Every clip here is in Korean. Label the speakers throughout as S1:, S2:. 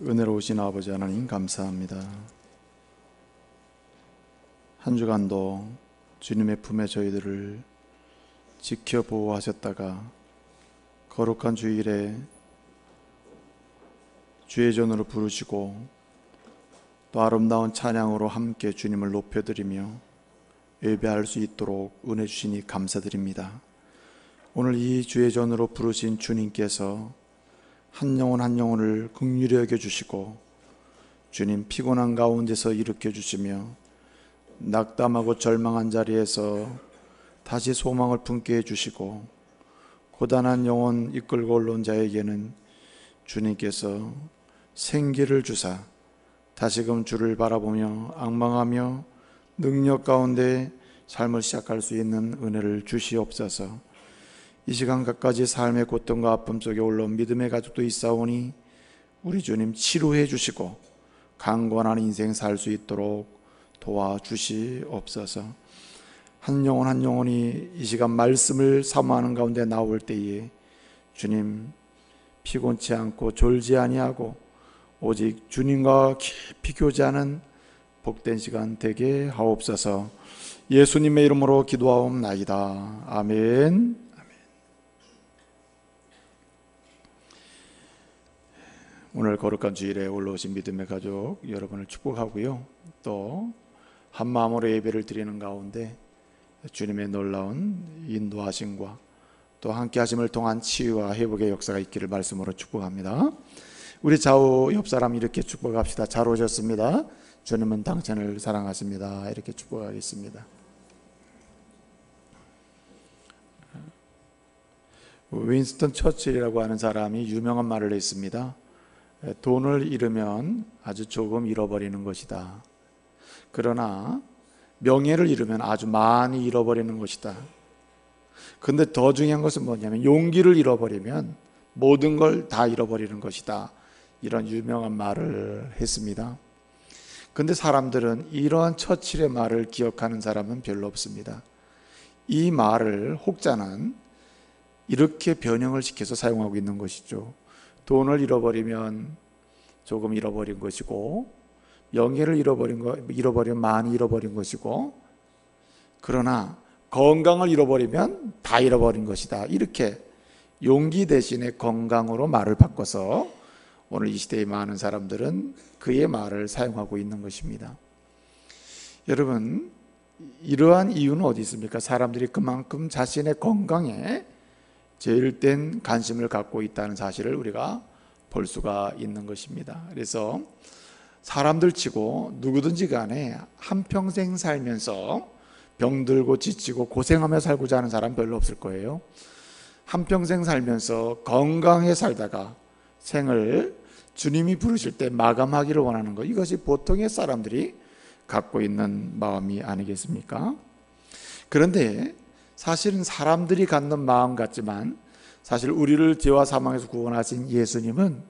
S1: 은혜로우신 아버지 하나님 감사합니다. 한 주간도 주님의 품에 저희들을 지켜 보호하셨다가 거룩한 주일에 주의 전으로 부르시고 또 아름다운 찬양으로 함께 주님을 높여드리며 예배할 수 있도록 은혜 주시니 감사드립니다. 오늘 이 주의 전으로 부르신 주님께서 한 영혼 한 영혼을 긍휼히 여겨주시고 주님 피곤한 가운데서 일으켜 주시며 낙담하고 절망한 자리에서 다시 소망을 품게 해주시고 고단한 영혼 이끌고 올라온 자에게는 주님께서 생기를 주사 다시금 주를 바라보며 앙망하며 능력 가운데 삶을 시작할 수 있는 은혜를 주시옵소서. 이 시간 갖가지 삶의 고통과 아픔 속에 올라온 믿음의 가족도 있사오니 우리 주님 치료해 주시고 강건한 인생 살 수 있도록 도와주시옵소서. 한 영혼 한 영혼이 이 시간 말씀을 사모하는 가운데 나올 때에 주님 피곤치 않고 졸지 아니하고 오직 주님과 깊이 교제하는 복된 시간 되게 하옵소서. 예수님의 이름으로 기도하옵나이다. 아멘. 오늘 거룩한 주일에 올라오신 믿음의 가족 여러분을 축복하고요. 또 한마음으로 예배를 드리는 가운데 주님의 놀라운 인도하심과 또 함께 하심을 통한 치유와 회복의 역사가 있기를 말씀으로 축복합니다. 우리 좌우 옆 사람 이렇게 축복합시다. 잘 오셨습니다. 주님은 당신을 사랑하십니다. 이렇게 축복하겠습니다. 윈스턴 처칠이라고 하는 사람이 유명한 말을 했습니다. 돈을 잃으면 아주 조금 잃어버리는 것이다. 그러나 명예를 잃으면 아주 많이 잃어버리는 것이다. 근데 더 중요한 것은 뭐냐면 용기를 잃어버리면 모든 걸 다 잃어버리는 것이다. 이런 유명한 말을 했습니다. 근데 사람들은 이러한 처칠의 말을 기억하는 사람은 별로 없습니다. 이 말을 혹자는 이렇게 변형을 시켜서 사용하고 있는 것이죠. 돈을 잃어버리면 조금 잃어버린 것이고 명예를 잃어버리면 많이 잃어버린 것이고 그러나 건강을 잃어버리면 다 잃어버린 것이다. 이렇게 용기 대신에 건강으로 말을 바꿔서 오늘 이 시대의 많은 사람들은 그의 말을 사용하고 있는 것입니다. 여러분 이러한 이유는 어디 있습니까? 사람들이 그만큼 자신의 건강에 제일된 관심을 갖고 있다는 사실을 우리가 볼 수가 있는 것입니다. 그래서 사람들 치고 누구든지 간에 한평생 살면서 병들고 지치고 고생하며 살고자 하는 사람 별로 없을 거예요. 한평생 살면서 건강해 살다가 생을 주님이 부르실 때 마감하기를 원하는 것, 이것이 보통의 사람들이 갖고 있는 마음이 아니겠습니까? 그런데 사실은 사람들이 갖는 마음 같지만 사실 우리를 죄와 사망에서 구원하신 예수님은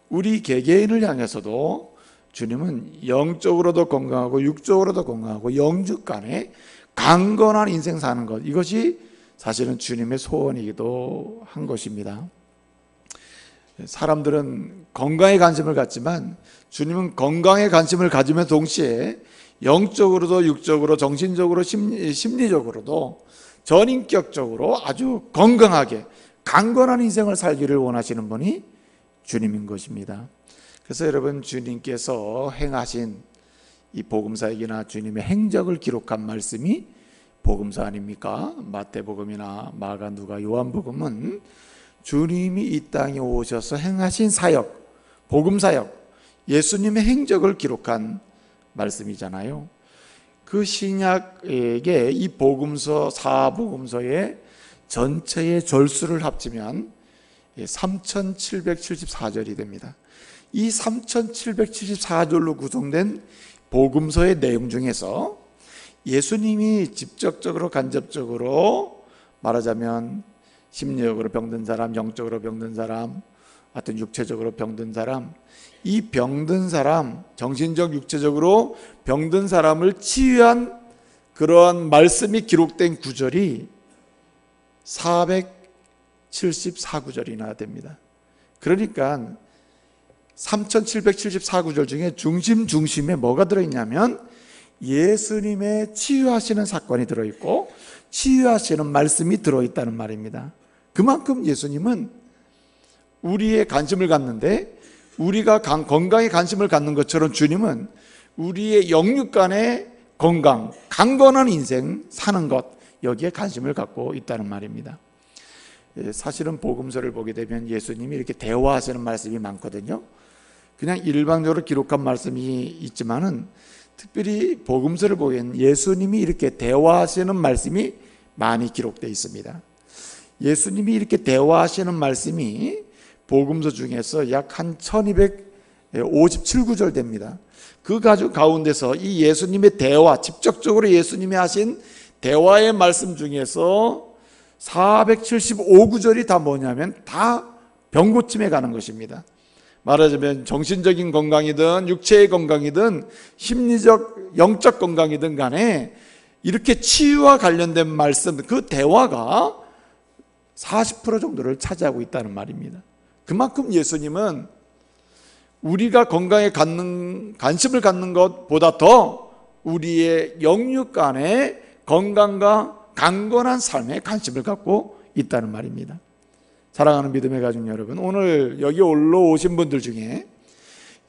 S1: 우리 개개인을 향해서도 주님은 영적으로도 건강하고 육적으로도 건강하고 영적 간에 강건한 인생 사는 것, 이것이 사실은 주님의 소원이기도 한 것입니다. 사람들은 건강에 관심을 갖지만 주님은 건강에 관심을 가지면 동시에 영적으로도 육적으로 정신적으로 심리적으로도 전인격적으로 아주 건강하게 강건한 인생을 살기를 원하시는 분이 주님인 것입니다. 그래서 여러분 주님께서 행하신 이 복음서이기나 주님의 행적을 기록한 말씀이 복음서 아닙니까? 마태복음이나 마가, 누가, 요한복음은 주님이 이 땅에 오셔서 행하신 사역, 복음사역, 예수님의 행적을 기록한 말씀이잖아요. 그 신약에게 이 복음서, 사복음서의 전체의 절수를 합치면 3774절이 됩니다. 이 3774절로 구성된 복음서의 내용 중에서 예수님이 직접적으로 간접적으로 말하자면 심리적으로 병든 사람, 영적으로 병든 사람, 하여튼 육체적으로 병든 사람, 이 병든 사람, 정신적 육체적으로 병든 사람을 치유한 그러한 말씀이 기록된 구절이 474구절이나 됩니다. 그러니까 3774구절 중에 중심에 뭐가 들어있냐면 예수님의 치유하시는 사건이 들어있고 치유하시는 말씀이 들어있다는 말입니다. 그만큼 예수님은 우리의 관심을 갖는데, 우리가 건강에 관심을 갖는 것처럼 주님은 우리의 영육간의 건강, 강건한 인생 사는 것, 여기에 관심을 갖고 있다는 말입니다. 사실은 복음서를 보게 되면 예수님이 이렇게 대화하시는 말씀이 많거든요. 그냥 일방적으로 기록한 말씀이 있지만은 특별히 복음서를 보면 예수님이 이렇게 대화하시는 말씀이 많이 기록되어 있습니다. 예수님이 이렇게 대화하시는 말씀이 복음서 중에서 약 한 1257구절 됩니다. 그 가운데서 이 예수님의 대화, 직접적으로 예수님이 하신 대화의 말씀 중에서 475구절이 다 뭐냐면 다 병고침에 가는 것입니다. 말하자면 정신적인 건강이든 육체의 건강이든 심리적, 영적 건강이든 간에 이렇게 치유와 관련된 말씀, 그 대화가 40% 정도를 차지하고 있다는 말입니다. 그만큼 예수님은 우리가 건강에 관심을 갖는 것보다 더 우리의 영육간의 건강과 강건한 삶에 관심을 갖고 있다는 말입니다. 사랑하는 믿음의 가족 여러분, 오늘 여기 올라오신 분들 중에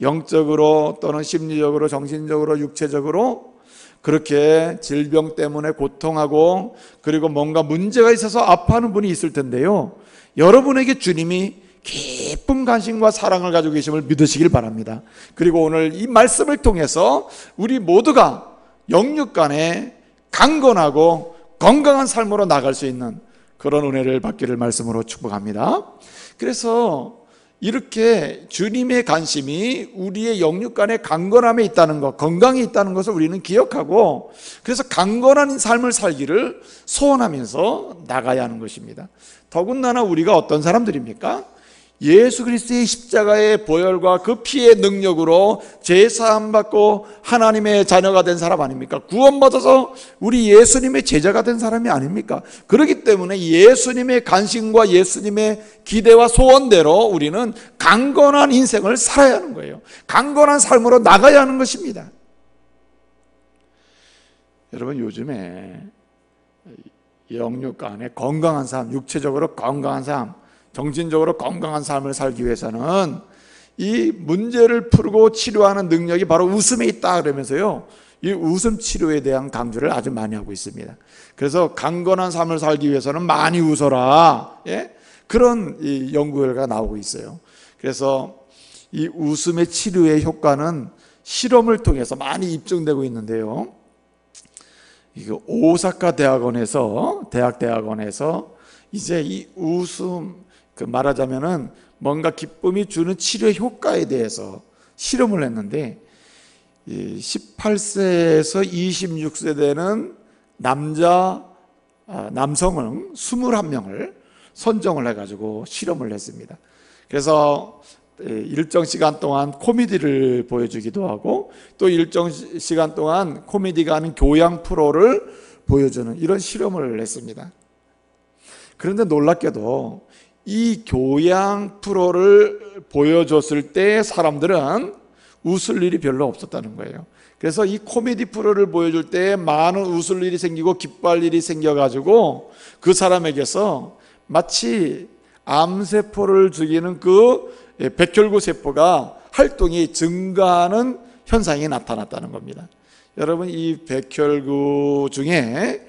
S1: 영적으로 또는 심리적으로, 정신적으로, 육체적으로 그렇게 질병 때문에 고통하고 그리고 뭔가 문제가 있어서 아파하는 분이 있을 텐데요, 여러분에게 주님이 깊은 관심과 사랑을 가지고 계심을 믿으시길 바랍니다. 그리고 오늘 이 말씀을 통해서 우리 모두가 영육간에 강건하고 건강한 삶으로 나갈 수 있는 그런 은혜를 받기를 말씀으로 축복합니다. 그래서 이렇게 주님의 관심이 우리의 영육간의 강건함에 있다는 것, 건강에 있다는 것을 우리는 기억하고, 그래서 강건한 삶을 살기를 소원하면서 나가야 하는 것입니다. 더군다나 우리가 어떤 사람들입니까? 예수 그리스도의 십자가의 보혈과 그 피의 능력으로 죄사함 받고 하나님의 자녀가 된 사람 아닙니까? 구원받아서 우리 예수님의 제자가 된 사람이 아닙니까? 그렇기 때문에 예수님의 관심과 예수님의 기대와 소원대로 우리는 강건한 인생을 살아야 하는 거예요. 강건한 삶으로 나가야 하는 것입니다. 여러분, 요즘에 영육간의 건강한 삶, 육체적으로 건강한 삶, 정신적으로 건강한 삶을 살기 위해서는 이 문제를 풀고 치료하는 능력이 바로 웃음에 있다 그러면서요, 이 웃음 치료에 대한 강조를 아주 많이 하고 있습니다. 그래서 강건한 삶을 살기 위해서는 많이 웃어라, 그런 이 연구 결과가 나오고 있어요. 그래서 이 웃음의 치료의 효과는 실험을 통해서 많이 입증되고 있는데요, 이거 오사카 대학원에서 이제 이 웃음, 말하자면은 뭔가 기쁨이 주는 치료 효과에 대해서 실험을 했는데, 18세에서 26세 되는 남성을 21명을 선정을 해가지고 실험을 했습니다. 그래서 일정 시간 동안 코미디를 보여주기도 하고 또 일정 시간 동안 코미디가 아닌 교양 프로를 보여주는 이런 실험을 했습니다. 그런데 놀랍게도 이 교양 프로를 보여줬을 때 사람들은 웃을 일이 별로 없었다는 거예요. 그래서 이 코미디 프로를 보여줄 때 많은 웃을 일이 생기고 기뻐할 일이 생겨가지고 그 사람에게서 마치 암세포를 죽이는 그 백혈구 세포가 활동이 증가하는 현상이 나타났다는 겁니다. 여러분, 이 백혈구 중에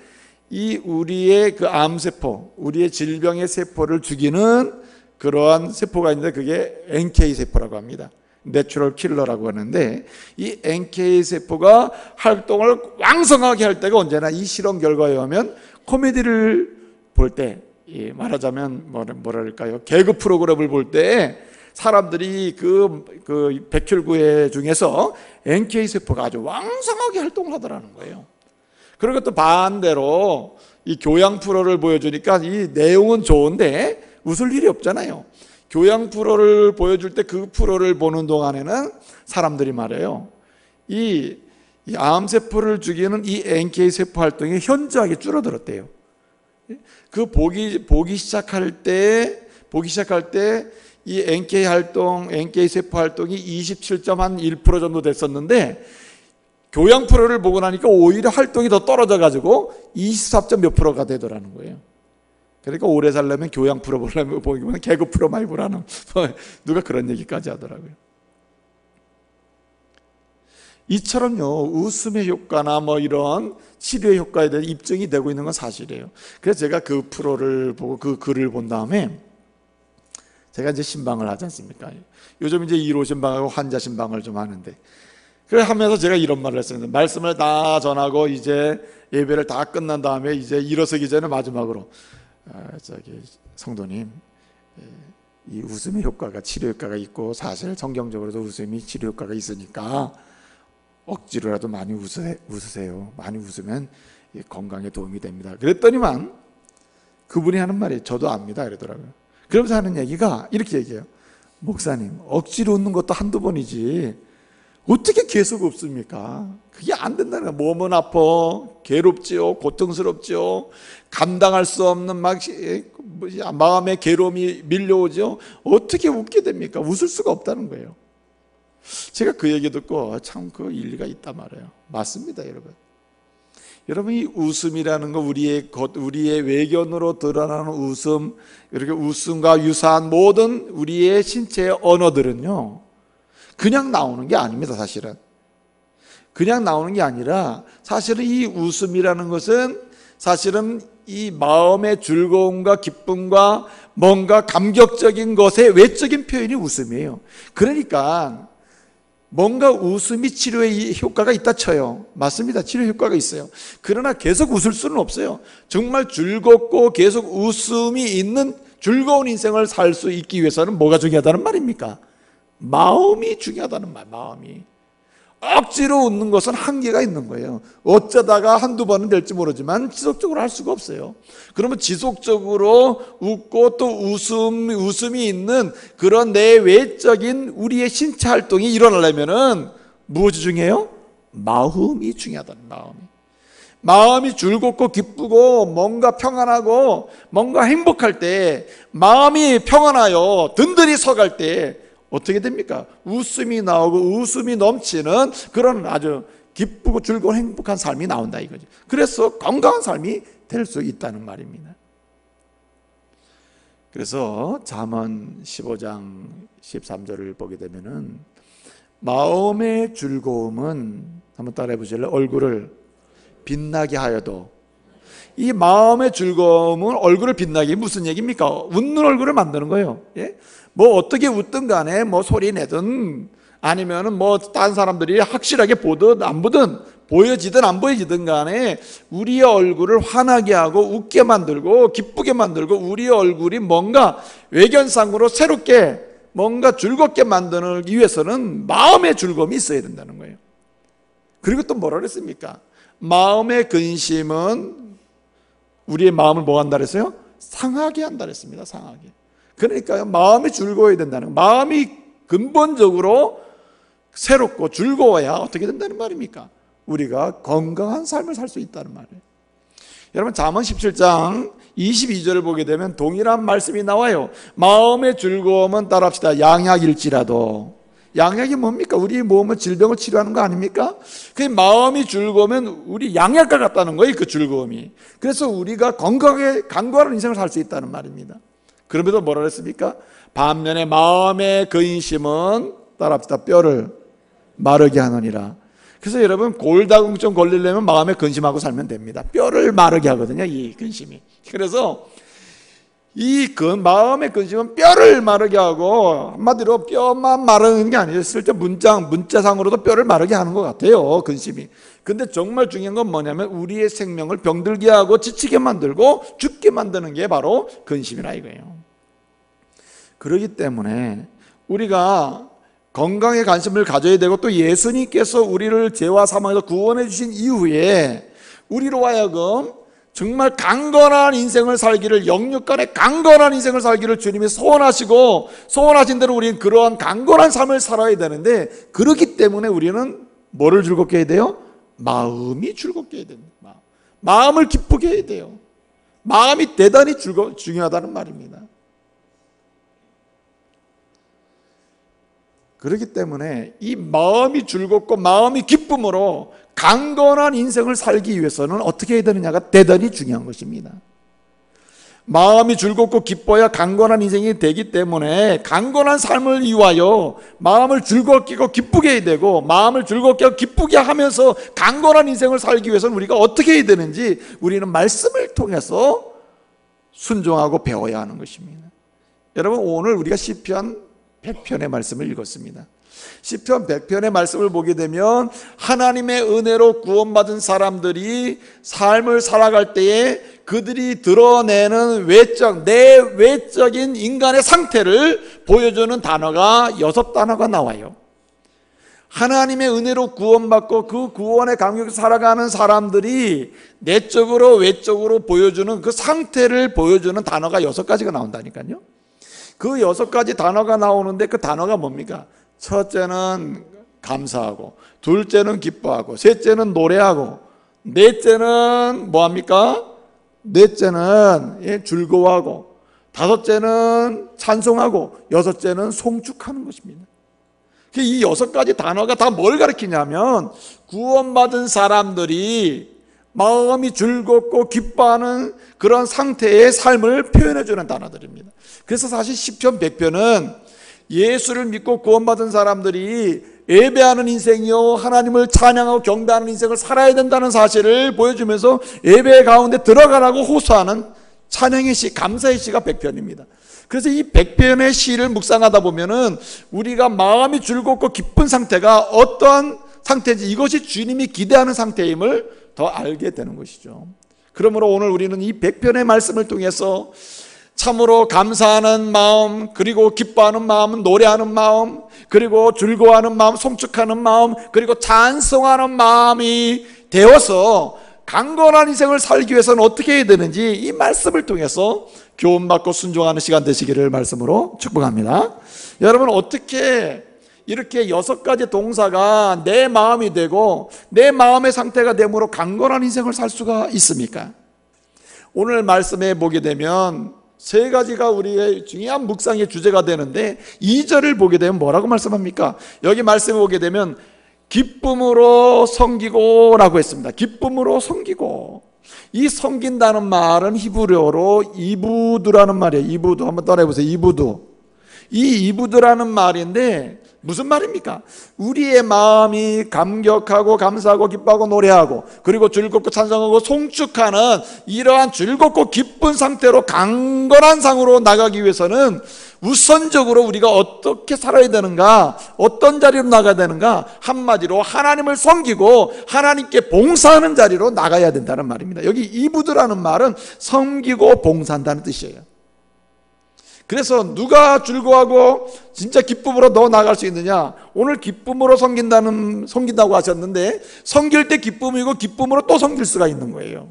S1: 이 우리의 그 암세포, 우리의 질병의 세포를 죽이는 그러한 세포가 있는데 그게 NK 세포라고 합니다. 내추럴 킬러라고 하는데, 이 NK 세포가 활동을 왕성하게 할 때가 언제나 이 실험 결과에 의하면 코미디를 볼 때, 말하자면 뭐랄까요, 개그 프로그램을 볼 때 사람들이 그 백혈구의 중에서 NK 세포가 아주 왕성하게 활동을 하더라는 거예요. 그리고 또 반대로 이 교양 프로를 보여주니까 이 내용은 좋은데 웃을 일이 없잖아요. 교양 프로를 보여줄 때 그 프로를 보는 동안에는 사람들이 말해요, 이 암세포를 죽이는 이 NK 세포 활동이 현저하게 줄어들었대요. 그 보기 시작할 때 이 NK 활동, NK 세포 활동이 27.1% 정도 됐었는데 교양 프로를 보고 나니까 오히려 활동이 더 떨어져 가지고 24. 몇 프로가 되더라는 거예요. 그러니까 오래 살려면 교양 프로 보기보다 개그 프로 많이 보라는 누가 그런 얘기까지 하더라고요. 이처럼요, 웃음의 효과나 뭐 이런 치료의 효과에 대해 입증이 되고 있는 건 사실이에요. 그래서 제가 그 프로를 보고 그 글을 본 다음에 제가 이제 신방을 하지 않습니까? 요즘 이제 1호 신방하고 환자 신방을 좀 하는데, 그래 하면서 제가 이런 말을 했어요. 말씀을 다 전하고 이제 예배를 다 끝난 다음에 이제 일어서기 전에 마지막으로 성도님, 이 웃음의 효과가 치료 효과가 있고 사실 성경적으로도 웃음이 치료 효과가 있으니까 억지로라도 많이 웃으세요. 많이 웃으면 건강에 도움이 됩니다. 그랬더니만 그분이 하는 말이 저도 압니다 이러더라고요. 그러면서 하는 얘기가 이렇게 얘기해요. 목사님, 억지로 웃는 것도 한두 번이지 어떻게 계속 웃습니까? 그게 안 된다는 거예요. 몸은 아파, 괴롭지요, 고통스럽지요, 감당할 수 없는 마음의 괴로움이 밀려오죠. 어떻게 웃게 됩니까? 웃을 수가 없다는 거예요. 제가 그 얘기 듣고 참 그 일리가 있단 말이에요. 맞습니다, 여러분. 여러분, 이 웃음이라는 거, 우리의 외견으로 드러나는 웃음, 이렇게 웃음과 유사한 모든 우리의 신체의 언어들은요, 그냥 나오는 게 아닙니다, 사실은. 그냥 나오는 게 아니라 사실은 이 웃음이라는 것은 사실은 이 마음의 즐거움과 기쁨과 뭔가 감격적인 것의 외적인 표현이 웃음이에요. 그러니까 뭔가 웃음이 치료에 효과가 있다 쳐요. 맞습니다. 치료 효과가 있어요. 그러나 계속 웃을 수는 없어요. 정말 즐겁고 계속 웃음이 있는 즐거운 인생을 살 수 있기 위해서는 뭐가 중요하다는 말입니까? 마음이 중요하다는 말. 마음이 억지로 웃는 것은 한계가 있는 거예요. 어쩌다가 한두 번은 될지 모르지만 지속적으로 할 수가 없어요. 그러면 지속적으로 웃고 또 웃음이 있는 그런 내외적인 우리의 신체 활동이 일어나려면은 무엇이 중요해요? 마음이 중요하다는 마음이 즐겁고 기쁘고 뭔가 평안하고 뭔가 행복할 때, 마음이 평안하여 든든히 서갈 때 어떻게 됩니까? 웃음이 나오고 웃음이 넘치는 그런 아주 기쁘고 즐거운 행복한 삶이 나온다 이거죠. 그래서 건강한 삶이 될 수 있다는 말입니다. 그래서 잠언 15장 13절을 보게 되면은 마음의 즐거움은, 한번 따라해 보실래요? 얼굴을 빛나게 하여도. 이 마음의 즐거움은 얼굴을 빛나게, 무슨 얘기입니까? 웃는 얼굴을 만드는 거예요. 예? 뭐 어떻게 웃든 간에 뭐 소리 내든 아니면은 뭐 다른 사람들이 확실하게 보든 안 보든, 보여지든 안 보여지든 간에 우리의 얼굴을 환하게 하고 웃게 만들고 기쁘게 만들고 우리의 얼굴이 뭔가 외견상으로 새롭게 뭔가 즐겁게 만드는 위해서는 마음의 즐거움이 있어야 된다는 거예요. 그리고 또 뭐라 그랬습니까? 마음의 근심은 우리의 마음을 뭐 한다 그랬어요? 상하게 한다 그랬습니다. 상하게. 그러니까 마음이 즐거워야 된다는 거예요. 마음이 근본적으로 새롭고 즐거워야 어떻게 된다는 말입니까? 우리가 건강한 삶을 살 수 있다는 말이에요. 여러분, 잠언 17장 22절을 보게 되면 동일한 말씀이 나와요. 마음의 즐거움은 따라합시다. 양약일지라도. 양약이 뭡니까? 우리 몸의 질병을 치료하는 거 아닙니까? 그 마음이 즐거우면 우리 양약과 같다는 거예요, 그 즐거움이. 그래서 우리가 건강하게 강건한 인생을 살 수 있다는 말입니다. 그러면서 뭐라 그랬습니까? 반면에 마음의 근심은 따라합시다. 뼈를 마르게 하느니라. 그래서 여러분, 골다공증 걸리려면 마음에 근심하고 살면 됩니다. 뼈를 마르게 하거든요, 이 근심이. 그래서 마음의 근심은 뼈를 마르게 하고, 한마디로 뼈만 마르는 게 아니에요. 실제 문자상으로도 뼈를 마르게 하는 것 같아요, 근심이. 근데 정말 중요한 건 뭐냐면 우리의 생명을 병들게 하고 지치게 만들고 죽게 만드는 게 바로 근심이라 이거예요. 그렇기 때문에 우리가 건강에 관심을 가져야 되고, 또 예수님께서 우리를 죄와 사망에서 구원해 주신 이후에 우리로 하여금 정말 강건한 인생을 살기를, 영육간의 강건한 인생을 살기를 주님이 소원하시고, 소원하신 대로 우리는 그러한 강건한 삶을 살아야 되는데, 그렇기 때문에 우리는 뭐를 즐겁게 해야 돼요? 마음이 즐겁게 해야 됩니다. 마음을 기쁘게 해야 돼요. 마음이 대단히 중요하다는 말입니다. 그렇기 때문에 이 마음이 즐겁고 마음이 기쁨으로 강건한 인생을 살기 위해서는 어떻게 해야 되느냐가 대단히 중요한 것입니다. 마음이 즐겁고 기뻐야 강건한 인생이 되기 때문에 강건한 삶을 위하여 마음을 즐겁게 하고 기쁘게 해야 되고, 마음을 즐겁게 하고 기쁘게 하면서 강건한 인생을 살기 위해서는 우리가 어떻게 해야 되는지 우리는 말씀을 통해서 순종하고 배워야 하는 것입니다. 여러분, 오늘 우리가 시편 100편의 말씀을 읽었습니다. 시편 100편의 말씀을 보게 되면 하나님의 은혜로 구원받은 사람들이 삶을 살아갈 때에 그들이 드러내는 내외적인 인간의 상태를 보여주는 단어가 6단어가 나와요. 하나님의 은혜로 구원받고 그 구원의 감격을 살아가는 사람들이 내적으로 외적으로 보여주는 그 상태를 보여주는 단어가 6가지가 나온다니까요. 그 6가지 단어가 나오는데 그 단어가 뭡니까? 첫째는 감사하고, 둘째는 기뻐하고, 셋째는 노래하고, 넷째는 뭐합니까? 넷째는 즐거워하고, 다섯째는 찬송하고, 여섯째는 송축하는 것입니다. 이 6가지 단어가 다 뭘 가리키냐면 구원받은 사람들이 마음이 즐겁고 기뻐하는 그런 상태의 삶을 표현해주는 단어들입니다. 그래서 사실 시편 100편은 예수를 믿고 구원받은 사람들이 예배하는 인생이요, 하나님을 찬양하고 경배하는 인생을 살아야 된다는 사실을 보여주면서 예배 가운데 들어가라고 호소하는 찬양의 시, 감사의 시가 100편입니다. 그래서 이 100편의 시를 묵상하다 보면은 우리가 마음이 즐겁고 기쁜 상태가 어떠한 상태인지, 이것이 주님이 기대하는 상태임을 더 알게 되는 것이죠. 그러므로 오늘 우리는 이 100편의 말씀을 통해서 참으로 감사하는 마음, 그리고 기뻐하는 마음, 노래하는 마음, 그리고 즐거워하는 마음, 송축하는 마음, 그리고 찬송하는 마음이 되어서 강건한 인생을 살기 위해서는 어떻게 해야 되는지 이 말씀을 통해서 교훈받고 순종하는 시간 되시기를 말씀으로 축복합니다. 여러분, 어떻게 이렇게 6가지 동사가 내 마음이 되고 내 마음의 상태가 됨으로 강건한 인생을 살 수가 있습니까? 오늘 말씀에 보게 되면 3가지가 우리의 중요한 묵상의 주제가 되는데 2절을 보게 되면 뭐라고 말씀합니까? 여기 말씀에 보게 되면 기쁨으로 섬기고 라고 했습니다. 기쁨으로 섬기고. 이 섬긴다는 말은 히브리어로 이부드라는 말이에요. 이부드, 한번 따라해보세요. 이부드. 이 이부드라는 말인데 무슨 말입니까? 우리의 마음이 감격하고 감사하고 기뻐하고 노래하고, 그리고 즐겁고 찬송하고 송축하는 이러한 즐겁고 기쁜 상태로 강건한 상으로 나가기 위해서는 우선적으로 우리가 어떻게 살아야 되는가, 어떤 자리로 나가야 되는가, 한마디로 하나님을 섬기고 하나님께 봉사하는 자리로 나가야 된다는 말입니다. 여기 이부드라는 말은 섬기고 봉사한다는 뜻이에요. 그래서 누가 즐거워하고 진짜 기쁨으로 더 나아갈 수 있느냐? 오늘 기쁨으로 섬긴다고 하셨는데 섬길 때 기쁨이고 기쁨으로 또 섬길 수가 있는 거예요.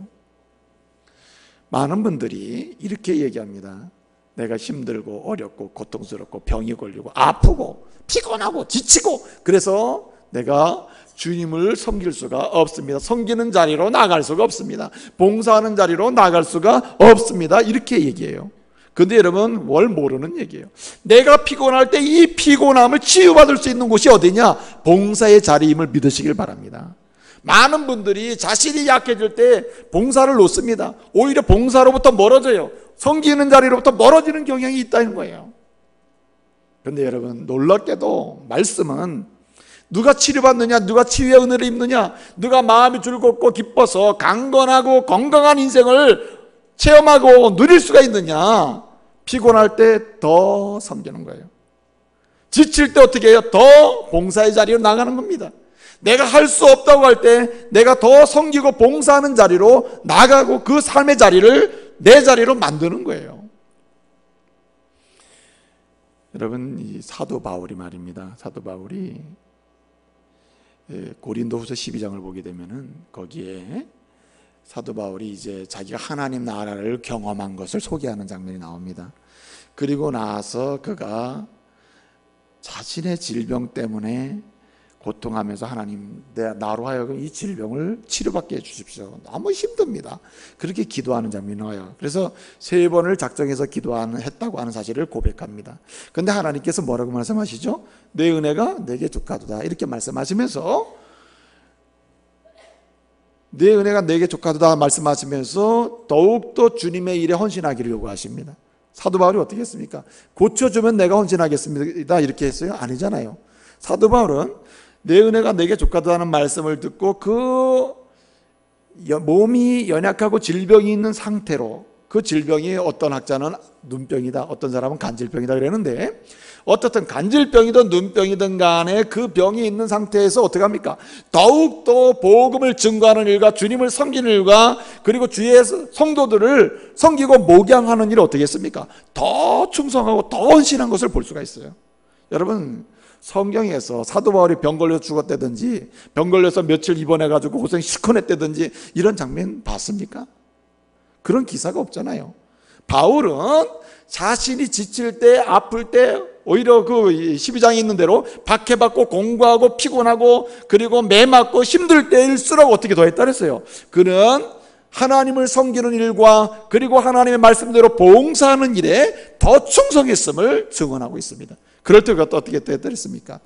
S1: 많은 분들이 이렇게 얘기합니다. 내가 힘들고 어렵고 고통스럽고 병이 걸리고 아프고 피곤하고 지치고 그래서 내가 주님을 섬길 수가 없습니다. 섬기는 자리로 나갈 수가 없습니다. 봉사하는 자리로 나갈 수가 없습니다. 이렇게 얘기해요. 근데 여러분, 뭘 모르는 얘기예요. 내가 피곤할 때 이 피곤함을 치유받을 수 있는 곳이 어디냐? 봉사의 자리임을 믿으시길 바랍니다. 많은 분들이 자신이 약해질 때 봉사를 놓습니다. 오히려 봉사로부터 멀어져요. 섬기는 자리로부터 멀어지는 경향이 있다는 거예요. 그런데 여러분, 놀랍게도 말씀은 누가 치료받느냐, 누가 치유의 은혜를 입느냐, 누가 마음이 즐겁고 기뻐서 강건하고 건강한 인생을 체험하고 누릴 수가 있느냐? 피곤할 때 더 섬기는 거예요. 지칠 때 어떻게 해요? 더 봉사의 자리로 나가는 겁니다. 내가 할 수 없다고 할 때 내가 더 섬기고 봉사하는 자리로 나가고 그 삶의 자리를 내 자리로 만드는 거예요. 여러분, 이 사도 바울이 말입니다. 사도 바울이 고린도후서 12장을 보게 되면은 거기에 사도 바울이 이제 자기가 하나님 나라를 경험한 것을 소개하는 장면이 나옵니다. 그리고 나서 그가 자신의 질병 때문에 고통하면서 하나님, 나로 하여금 이 질병을 치료받게 해주십시오. 너무 힘듭니다. 그렇게 기도하는 장면이 나와요. 그래서 3번을 작정해서 했다고 하는 사실을 고백합니다. 그런데 하나님께서 뭐라고 말씀하시죠? 내 은혜가 내게 족하도다, 이렇게 말씀하시면서, 내 은혜가 내게 족하도다 말씀하시면서 더욱더 주님의 일에 헌신하기를 요구하십니다. 사도 바울이 어떻게 했습니까? 고쳐주면 내가 헌신하겠습니다 이렇게 했어요? 아니잖아요. 사도 바울은 내 은혜가 내게 족하다는 말씀을 듣고 그 몸이 연약하고 질병이 있는 상태로, 그 질병이 어떤 학자는 눈병이다, 어떤 사람은 간질병이다 그랬는데, 어떻든 간질병이든 눈병이든 간에 그 병이 있는 상태에서 어떻게 합니까? 더욱더 복음을 증거하는 일과 주님을 섬기는 일과 그리고 주의 성도들을 섬기고 목양하는 일을 어떻게 했습니까? 더 충성하고 더 헌신한 것을 볼 수가 있어요. 여러분, 성경에서 사도 바울이 병 걸려 죽었다든지 병 걸려서 며칠 입원해가지고 고생 실컷 했다든지 이런 장면 봤습니까? 그런 기사가 없잖아요. 바울은 자신이 지칠 때, 아플 때 오히려 그 12장에 있는 대로 박해받고 공부하고 피곤하고 그리고 매 맞고 힘들 때일수록 어떻게 더 했다 그랬어요? 그는 하나님을 섬기는 일과 그리고 하나님의 말씀대로 봉사하는 일에 더 충성했음을 증언하고 있습니다. 그럴 때 그것도 어떻게 했다 그랬습니까?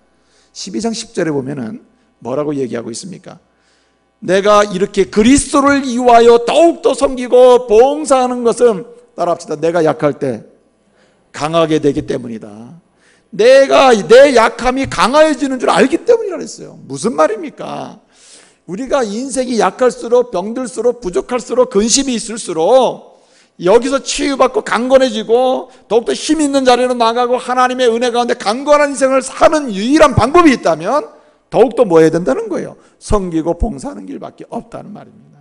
S1: 12장 10절에 보면은 뭐라고 얘기하고 있습니까? 내가 이렇게 그리스도를 위하여 더욱더 섬기고 봉사하는 것은, 따라합시다, 내가 약할 때 강하게 되기 때문이다. 내가 내 약함이 강해지는 줄 알기 때문이라 그랬어요. 무슨 말입니까? 우리가 인생이 약할수록, 병들수록, 부족할수록, 근심이 있을수록 여기서 치유받고 강건해지고 더욱더 힘 있는 자리로 나가고 하나님의 은혜 가운데 강건한 인생을 사는 유일한 방법이 있다면 더욱더 뭐 해야 된다는 거예요? 섬기고 봉사하는 길밖에 없다는 말입니다.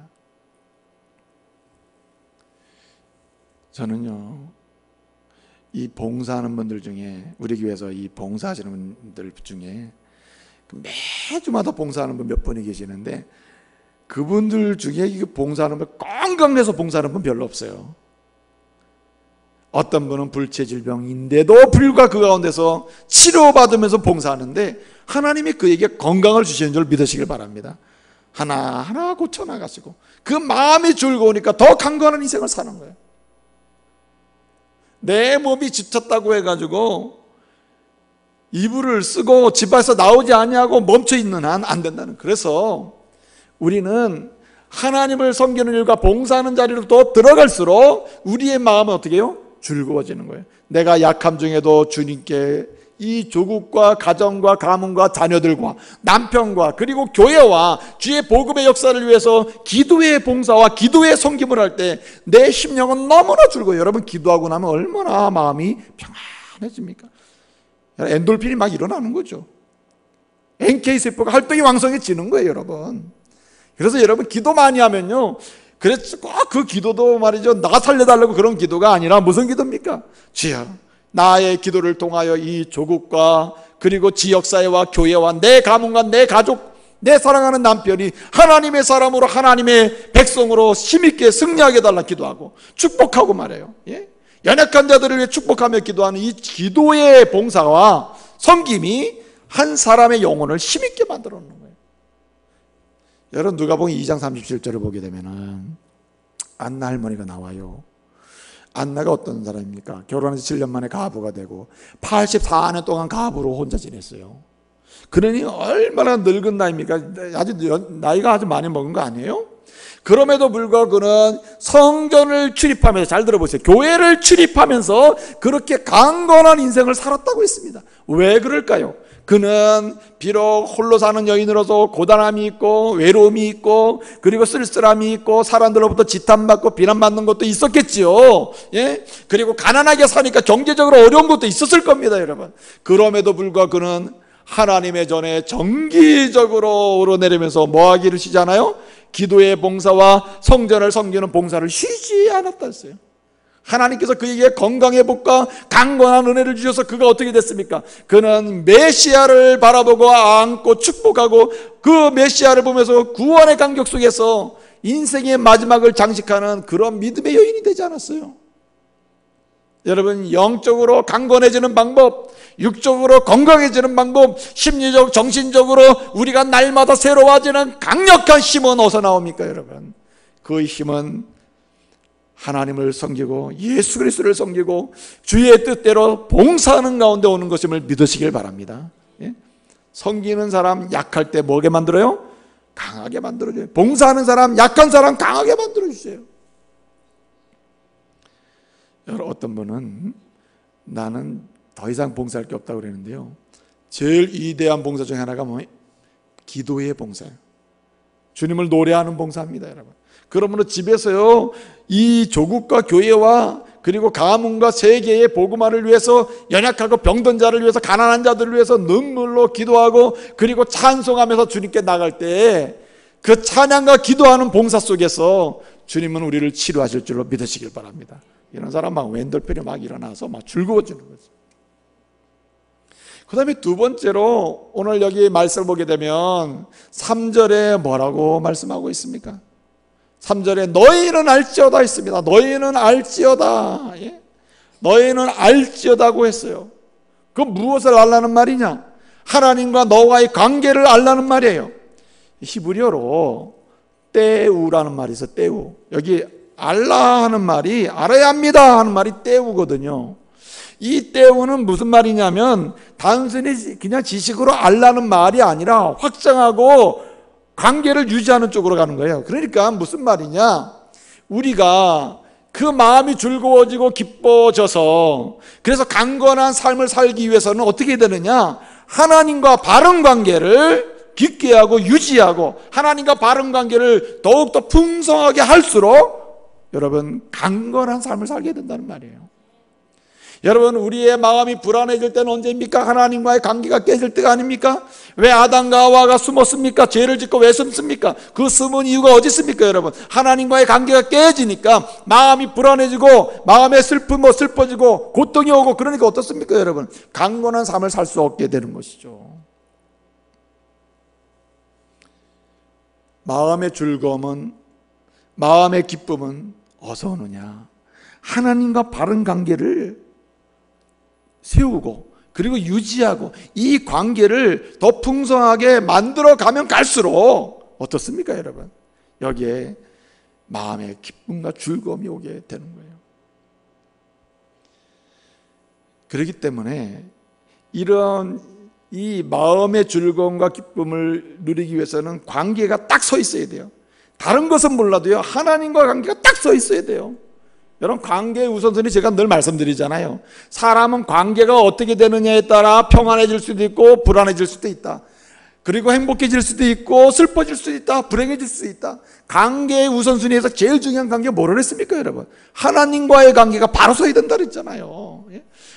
S1: 저는요, 이 봉사하는 분들 중에, 우리 교회에서 이 봉사하시는 분들 중에 매주마다 봉사하는 분 몇 분이 계시는데, 그분들 중에 이 봉사하는 분, 건강해서 봉사하는 분 별로 없어요. 어떤 분은 불치질병인데도 불구하고 그 가운데서 치료받으면서 봉사하는데 하나님이 그에게 건강을 주시는 줄 믿으시길 바랍니다. 하나하나 고쳐나가시고 그 마음이 즐거우니까 더 강건한 인생을 사는 거예요. 내 몸이 지쳤다고 해가지고 이불을 쓰고 집에서 나오지 아니하고 멈춰있는 한 안 된다는. 그래서 우리는 하나님을 섬기는 일과 봉사하는 자리로 더 들어갈수록 우리의 마음은 어떻게 해요? 즐거워지는 거예요. 내가 약함 중에도 주님께 이 조국과 가정과 가문과 자녀들과 남편과 그리고 교회와 주의 복음의 역사를 위해서 기도의 봉사와 기도의 섬김을 할 때 내 심령은 너무나 즐거워요. 여러분, 기도하고 나면 얼마나 마음이 평안해집니까? 엔돌핀이 막 일어나는 거죠. NK세포가 활동이 왕성해지는 거예요, 여러분. 그래서 여러분, 기도 많이 하면요, 그래서 꼭 그 기도도 말이죠, 나 살려달라고 그런 기도가 아니라 무슨 기도입니까? 주여, 나의 기도를 통하여 이 조국과 그리고 지역사회와 교회와 내 가문과 내 가족, 내 사랑하는 남편이 하나님의 사람으로 하나님의 백성으로 힘있게 승리하게 해달라 기도하고 축복하고 말해요. 예? 연약한 자들을 위해 축복하며 기도하는 이 기도의 봉사와 섬김이 한 사람의 영혼을 힘있게 만들어 놓는 거예요. 여러분, 누가복음 2장 37절을 보게 되면은 안나 할머니가 나와요. 안나가 어떤 사람입니까? 결혼해서 7년 만에 가부가 되고 84년 동안 가부로 혼자 지냈어요. 그러니 얼마나 늙은 나이입니까? 나이가 아주 많이 먹은 거 아니에요? 그럼에도 불구하고 그는 성전을 출입하면서, 잘 들어보세요, 교회를 출입하면서 그렇게 강건한 인생을 살았다고 했습니다. 왜 그럴까요? 그는 비록 홀로 사는 여인으로서 고단함이 있고 외로움이 있고 그리고 쓸쓸함이 있고 사람들로부터 지탄받고 비난받는 것도 있었겠지요. 예? 그리고 가난하게 사니까 경제적으로 어려운 것도 있었을 겁니다, 여러분. 그럼에도 불구하고 그는 하나님의 전에 정기적으로 오르내리면서 뭐 하기를 쉬잖아요? 기도의 봉사와 성전을 섬기는 봉사를 쉬지 않았다 했어요. 하나님께서 그에게 건강의 복과 강건한 은혜를 주셔서 그가 어떻게 됐습니까? 그는 메시아를 바라보고 안고 축복하고 그 메시아를 보면서 구원의 감격 속에서 인생의 마지막을 장식하는 그런 믿음의 여인이 되지 않았어요? 여러분, 영적으로 강건해지는 방법, 육적으로 건강해지는 방법, 심리적, 정신적으로 우리가 날마다 새로워지는 강력한 힘은 어디서 나옵니까, 여러분? 그 힘은 하나님을 섬기고 예수 그리스도를 섬기고 주의 뜻대로 봉사하는 가운데 오는 것임을 믿으시길 바랍니다. 예? 섬기는 사람 약할 때 뭐게 만들어요? 강하게 만들어줘요. 봉사하는 사람, 약한 사람 강하게 만들어주세요. 여러분, 어떤 분은 나는 더 이상 봉사할 게 없다고 그러는데요, 제일 위대한 봉사 중에 하나가 뭐예요? 기도의 봉사예요. 주님을 노래하는 봉사입니다, 여러분. 그러므로 집에서요, 이 조국과 교회와 그리고 가문과 세계의 복음화를 위해서, 연약하고 병든 자를 위해서, 가난한 자들을 위해서 눈물로 기도하고 그리고 찬송하면서 주님께 나갈 때 그 찬양과 기도하는 봉사 속에서 주님은 우리를 치료하실 줄로 믿으시길 바랍니다. 이런 사람 막 웬돌필이 막 일어나서 막 즐거워지는 거죠. 그 다음에 두 번째로 오늘 여기 말씀을 보게 되면 3절에 뭐라고 말씀하고 있습니까? 3절에 너희는 알지어다 있습니다. 너희는 알지어다. 예? 너희는 알지어다고 했어요. 그 무엇을 알라는 말이냐? 하나님과 너와의 관계를 알라는 말이에요. 히브리어로 떼우라는 말이 있어요. 떼우. 여기 알라 하는 말이, 알아야 합니다 하는 말이 떼우거든요. 이 떼우는 무슨 말이냐면 단순히 그냥 지식으로 알라는 말이 아니라 확장하고 관계를 유지하는 쪽으로 가는 거예요. 그러니까 무슨 말이냐, 우리가 그 마음이 즐거워지고 기뻐져서 그래서 강건한 삶을 살기 위해서는 어떻게 되느냐, 하나님과 바른 관계를 깊게 하고 유지하고 하나님과 바른 관계를 더욱더 풍성하게 할수록 여러분 강건한 삶을 살게 된다는 말이에요. 여러분, 우리의 마음이 불안해질 때는 언제입니까? 하나님과의 관계가 깨질 때가 아닙니까? 왜 아담과 하와가 숨었습니까? 죄를 짓고 왜 숨습니까? 그 숨은 이유가 어디 있습니까, 여러분? 하나님과의 관계가 깨지니까 마음이 불안해지고 마음에 슬퍼지고 고통이 오고, 그러니까 어떻습니까, 여러분? 강건한 삶을 살 수 없게 되는 것이죠. 마음의 즐거움은, 마음의 기쁨은 어디서 오느냐? 하나님과 바른 관계를 세우고 그리고 유지하고 이 관계를 더 풍성하게 만들어 가면 갈수록 어떻습니까, 여러분? 여기에 마음의 기쁨과 즐거움이 오게 되는 거예요. 그렇기 때문에 이런 이 마음의 즐거움과 기쁨을 누리기 위해서는 관계가 딱 서 있어야 돼요. 다른 것은 몰라도요, 하나님과 관계가 딱 서 있어야 돼요. 여러분, 관계의 우선순위 제가 늘 말씀드리잖아요. 사람은 관계가 어떻게 되느냐에 따라 평안해질 수도 있고 불안해질 수도 있다. 그리고 행복해질 수도 있고 슬퍼질 수도 있다. 불행해질 수도 있다. 관계의 우선순위에서 제일 중요한 관계가 뭐를 했습니까, 여러분? 하나님과의 관계가 바로 서야 된다 그랬잖아요.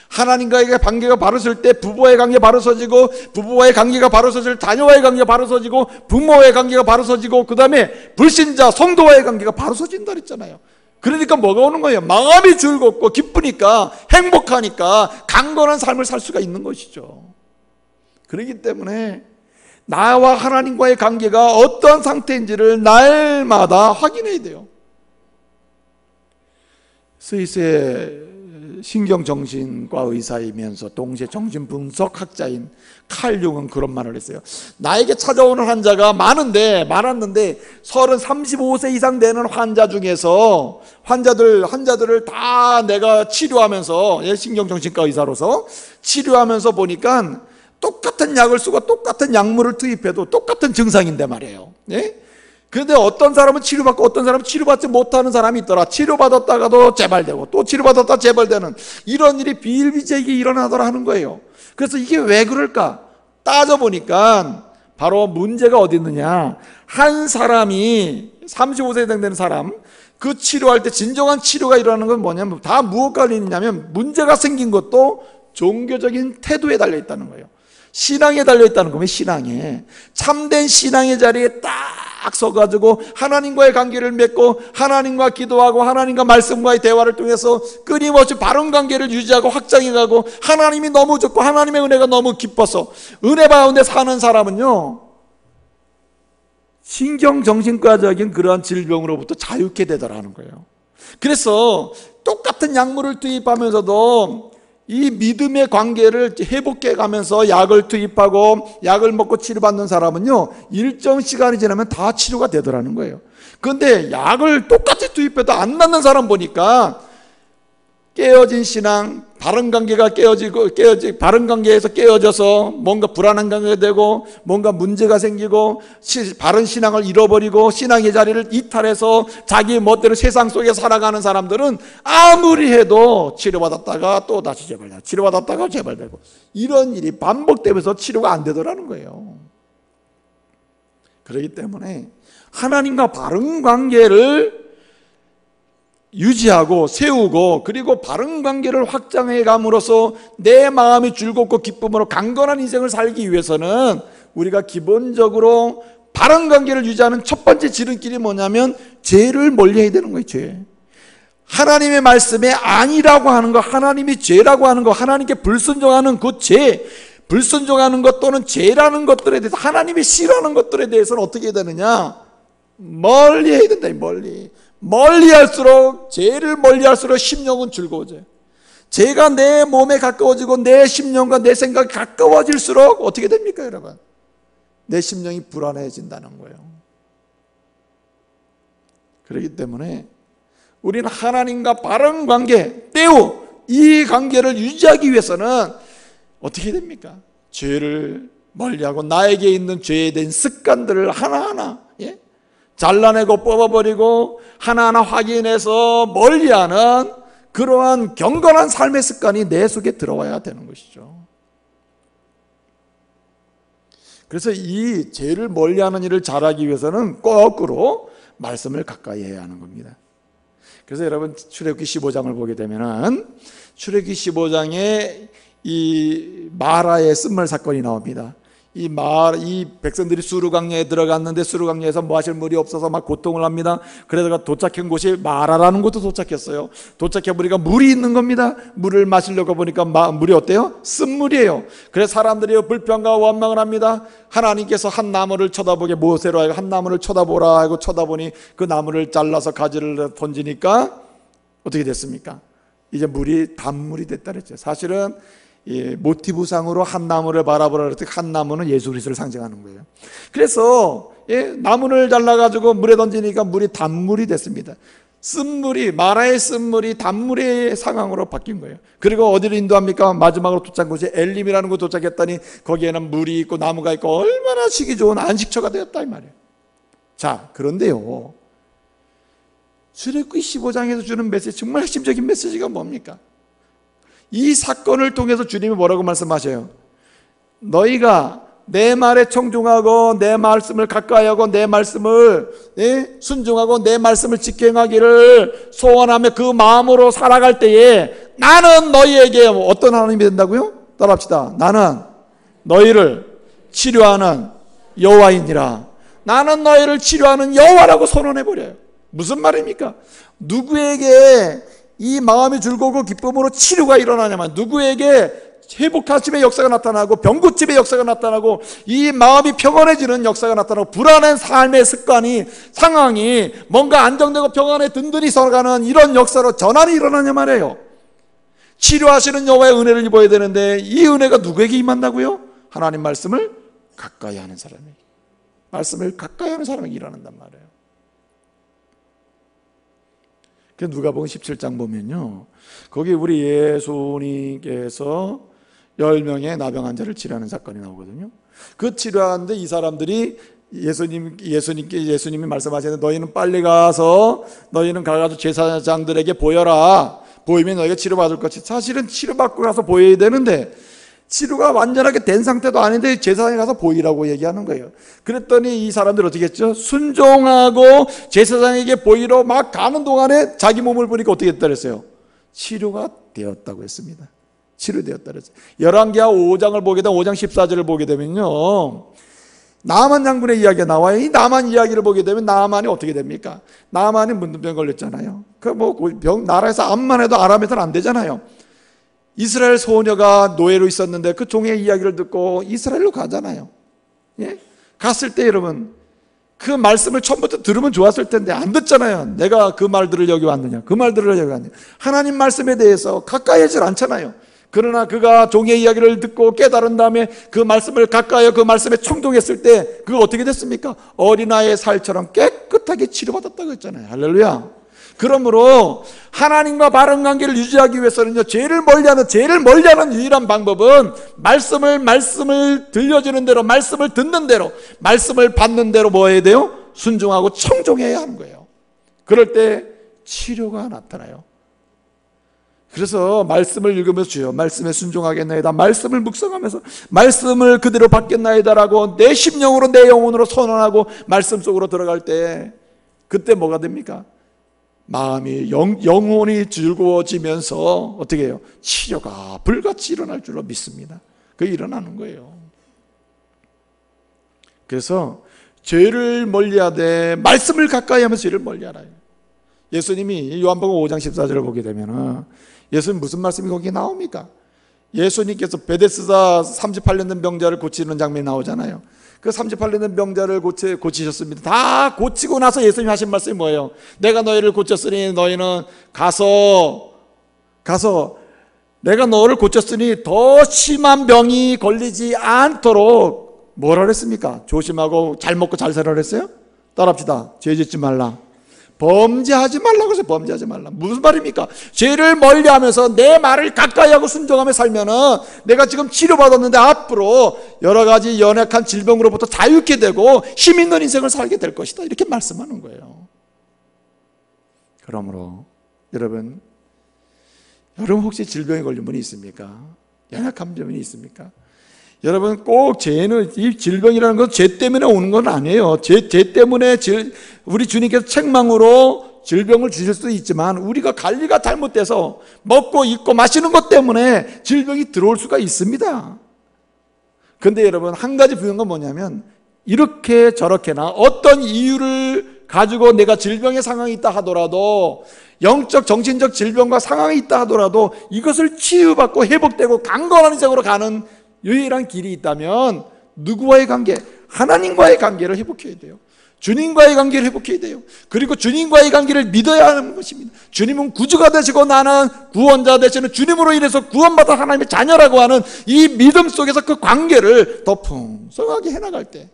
S1: 하나님과의 관계가 바로 설 때 부부와의 관계가 바로 서지고, 부부와의 관계가 바로 서질 때 자녀와의 관계가 바로 서지고, 부모와의 관계가 바로 서지고, 그 다음에 불신자 성도와의 관계가 바로 서진다 그랬잖아요. 그러니까 뭐가 오는 거예요? 마음이 즐겁고 기쁘니까, 행복하니까 강건한 삶을 살 수가 있는 것이죠. 그렇기 때문에 나와 하나님과의 관계가 어떠한 상태인지를 날마다 확인해야 돼요. 스위스의 신경정신과 의사이면서 동시에 정신분석 학자인 칼 융은 그런 말을 했어요. 나에게 찾아오는 환자가 많았는데 35세 이상 되는 환자 중에서 환자들을 다 내가 치료하면서, 신경정신과 의사로서 치료하면서 보니까 똑같은 약을 쓰고 똑같은 약물을 투입해도 똑같은 증상인데 말이에요. 그런데 어떤 사람은 치료받고 어떤 사람은 치료받지 못하는 사람이 있더라. 치료받았다가도 재발되고 또 치료받았다 재발되는 이런 일이 비일비재하게 일어나더라 하는 거예요. 그래서 이게 왜 그럴까? 따져보니까 바로 문제가 어디 있느냐, 한 사람이 35세 되는 사람, 그 치료할 때 진정한 치료가 일어나는 건 뭐냐면 다 무엇과 달려있냐면 문제가 생긴 것도 종교적인 태도에 달려있다는 거예요. 신앙에 달려있다는 거면 신앙에, 참된 신앙의 자리에 딱 서가지고 하나님과의 관계를 맺고 하나님과 기도하고 하나님과 말씀과의 대화를 통해서 끊임없이 바른 관계를 유지하고 확장해가고 하나님이 너무 좋고 하나님의 은혜가 너무 기뻐서 은혜 가운데 사는 사람은요, 신경정신과적인 그러한 질병으로부터 자유케 되더라는 거예요. 그래서 똑같은 약물을 투입하면서도 이 믿음의 관계를 회복해 가면서 약을 투입하고 약을 먹고 치료받는 사람은요, 일정 시간이 지나면 다 치료가 되더라는 거예요. 그런데 약을 똑같이 투입해도 안 낫는 사람 보니까 깨어진 신앙, 바른 관계가 바른 관계에서 깨어져서 뭔가 불안한 관계가 되고 뭔가 문제가 생기고 바른 신앙을 잃어버리고 신앙의 자리를 이탈해서 자기 멋대로 세상 속에 살아가는 사람들은 아무리 해도 치료받았다가 또 다시 재발되고 치료받았다가 재발되고 이런 일이 반복되면서 치료가 안 되더라는 거예요. 그렇기 때문에 하나님과 바른 관계를 유지하고 세우고 그리고 바른 관계를 확장해 감으로써 내 마음이 즐겁고 기쁨으로 강건한 인생을 살기 위해서는 우리가 기본적으로 바른 관계를 유지하는 첫 번째 지름길이 뭐냐면 죄를 멀리해야 되는 거예요. 죄. 하나님의 말씀에 아니라고 하는 거, 하나님이 죄라고 하는 거, 하나님께 불순종하는 그 죄, 불순종하는 것 또는 죄라는 것들에 대해서 하나님이 싫어하는 것들에 대해서는 어떻게 해야 되느냐? 멀리 해야 된다. 멀리 할수록, 죄를 멀리 할수록 심령은 즐거워져요. 죄가 내 몸에 가까워지고 내 심령과 내 생각이 가까워질수록 어떻게 됩니까, 여러분? 내 심령이 불안해진다는 거예요. 그렇기 때문에 우리는 하나님과 바른 관계, 이 관계를 유지하기 위해서는 어떻게 됩니까? 죄를 멀리하고 나에게 있는 죄에 대한 습관들을 하나하나 잘라내고 뽑아버리고 하나하나 확인해서 멀리하는 그러한 경건한 삶의 습관이 내 속에 들어와야 되는 것이죠. 그래서 이 죄를 멀리하는 일을 잘하기 위해서는 거꾸로 말씀을 가까이 해야 하는 겁니다. 그래서 여러분 출애굽기 15장을 보게 되면은 출애굽기 15장에 이 마라의 쓴물 사건이 나옵니다. 이 백성들이 수르강야에 들어갔는데 수르강야에서 마실 물이 없어서 막 고통을 합니다. 그러다가 도착한 곳이 마라라는 곳도 도착했어요. 도착해 보니까 물이 있는 겁니다. 물을 마시려고 보니까 물이 어때요? 쓴물이에요. 그래서 사람들이 불평과 원망을 합니다. 하나님께서 한 나무를 쳐다보게 모세로 하여금 한 나무를 쳐다보라 하고 쳐다보니 그 나무를 잘라서 가지를 던지니까 어떻게 됐습니까? 이제 물이 단물이 됐다 그랬죠. 사실은 모티브상으로 한 나무를 바라보라 그랬더니 한 나무는 예수 그리스도를 상징하는 거예요. 그래서 나무를 잘라가지고 물에 던지니까 물이 단물이 됐습니다. 쓴물이, 마라의 쓴물이 단물의 상황으로 바뀐 거예요. 그리고 어디를 인도합니까? 마지막으로 도착한 곳이 엘림이라는 곳 도착했더니 거기에는 물이 있고 나무가 있고 얼마나 쉬기 좋은 안식처가 되었다 이 말이에요. 자, 그런데요, 출애굽기 15장에서 주는 메시지, 정말 핵심적인 메시지가 뭡니까? 이 사건을 통해서 주님이 뭐라고 말씀하셔요? 너희가 내 말에 청종하고 내 말씀을 가까이하고 내 말씀을 순종하고 내 말씀을 지켜행하기를 소원하며 그 마음으로 살아갈 때에 나는 너희에게 어떤 하나님이 된다고요? 따라합시다. 나는 너희를 치료하는 여호와이니라. 나는 너희를 치료하는 여호와라고 선언해버려요. 무슨 말입니까? 누구에게 이 마음이 즐거우고 기쁨으로 치료가 일어나냐면, 누구에게 회복하심의 역사가 나타나고 병고침의 역사가 나타나고 이 마음이 평안해지는 역사가 나타나고 불안한 삶의 습관이, 상황이 뭔가 안정되고 평안에 든든히 살아가는 이런 역사로 전환이 일어나냐 말이에요. 치료하시는 여호와의 은혜를 입어야 되는데 이 은혜가 누구에게 임한다고요? 하나님 말씀을 가까이 하는 사람에게, 말씀을 가까이 하는 사람에게 일어난단 말이에요. 그 누가복음 17장 보면요, 거기 우리 예수님께서 10명의 나병 환자를 치료하는 사건이 나오거든요. 그 치료하는데 이 사람들이 예수님이 말씀하시는데 너희는 빨리 가서 너희는 가가지고 제사장들에게 보여라. 보이면 너희가 치료받을 것이. 사실은 치료받고 가서 보여야 되는데 치료가 완전하게 된 상태도 아닌데 제사장에 가서 보이라고 얘기하는 거예요. 그랬더니 이 사람들 어떻게 했죠? 순종하고 제사장에게 보이러 막 가는 동안에 자기 몸을 보니까 어떻게 했다 그랬어요? 치료가 되었다고 했습니다. 치료되었다 그랬어요. 열왕기하 5장을 보게 되면 5장 14절을 보게 되면요, 나만 장군의 이야기가 나와요. 이 나만 이야기를 보게 되면 나만이 어떻게 됩니까? 나만이 문둥병 걸렸잖아요. 나라에서 암만 해도 아람에서는 안 되잖아요. 이스라엘 소녀가 노예로 있었는데 그 종의 이야기를 듣고 이스라엘로 가잖아요. 예? 갔을 때 여러분 그 말씀을 처음부터 들으면 좋았을 텐데 안 듣잖아요. 내가 그 말 들으려고 여기 왔느냐, 그 말 들으려고 여기 왔느냐. 하나님 말씀에 대해서 가까이 하질 않잖아요. 그러나 그가 종의 이야기를 듣고 깨달은 다음에 그 말씀을 가까이 그 말씀에 충동했을 때 그거 어떻게 됐습니까? 어린아이의 살처럼 깨끗하게 치료받았다고 했잖아요. 할렐루야. 그러므로 하나님과 바른 관계를 유지하기 위해서는요, 죄를 멀리하는 유일한 방법은 말씀을 들려주는 대로, 말씀을 듣는 대로, 말씀을 받는 대로 뭐 해야 돼요? 순종하고 청종해야 하는 거예요. 그럴 때 치료가 나타나요. 그래서 말씀을 읽으면서 주여 말씀에 순종하겠나이다, 말씀을 묵상하면서 말씀을 그대로 받겠나이다라고 내 심령으로 내 영혼으로 선언하고 말씀 속으로 들어갈 때 그때 뭐가 됩니까? 마음이 영혼이 즐거워지면서 어떻게 해요? 치료가 불같이 일어날 줄로 믿습니다. 그게 일어나는 거예요. 그래서 죄를 멀리하되 말씀을 가까이 하면서 죄를 멀리하라. 예수님이 요한복음 5장 14절을 보게 되면 예수님 무슨 말씀이 거기에 나옵니까? 예수님께서 베데스다 38년 된 병자를 고치는 장면이 나오잖아요. 그 38년 된 병자를 고치셨습니다. 다 고치고 나서 예수님이 하신 말씀이 뭐예요? 내가 너희를 고쳤으니 너희는 가서 내가 너를 고쳤으니 더 심한 병이 걸리지 않도록 뭐라 그랬습니까? 조심하고 잘 먹고 잘 살아라 그랬어요? 따라합시다. 죄 짓지 말라. 범죄하지 말라고 해서 범죄하지 말라. 무슨 말입니까? 죄를 멀리하면서 내 말을 가까이 하고 순종하며 살면은 내가 지금 치료받았는데 앞으로 여러 가지 연약한 질병으로부터 자유케 되고 힘 있는 인생을 살게 될 것이다. 이렇게 말씀하는 거예요. 그러므로 여러분 혹시 질병에 걸린 분이 있습니까? 연약한 분이 있습니까? 여러분 꼭 죄는, 이 질병이라는 건 죄 때문에 오는 건 아니에요. 죄 때문에 우리 주님께서 책망으로 질병을 주실 수도 있지만 우리가 관리가 잘못돼서 먹고 입고 마시는 것 때문에 질병이 들어올 수가 있습니다. 그런데 여러분 한 가지 분명한 건 뭐냐면 이렇게 저렇게나 어떤 이유를 가지고 내가 질병의 상황이 있다 하더라도, 영적 정신적 질병과 상황이 있다 하더라도 이것을 치유받고 회복되고 강건한 인생으로 가는 유일한 길이 있다면 누구와의 관계? 하나님과의 관계를 회복해야 돼요. 주님과의 관계를 회복해야 돼요. 그리고 주님과의 관계를 믿어야 하는 것입니다. 주님은 구주가 되시고 나는 구원자 되시는 주님으로 인해서 구원받아 하나님의 자녀라고 하는 이 믿음 속에서 그 관계를 더 풍성하게 해나갈 때,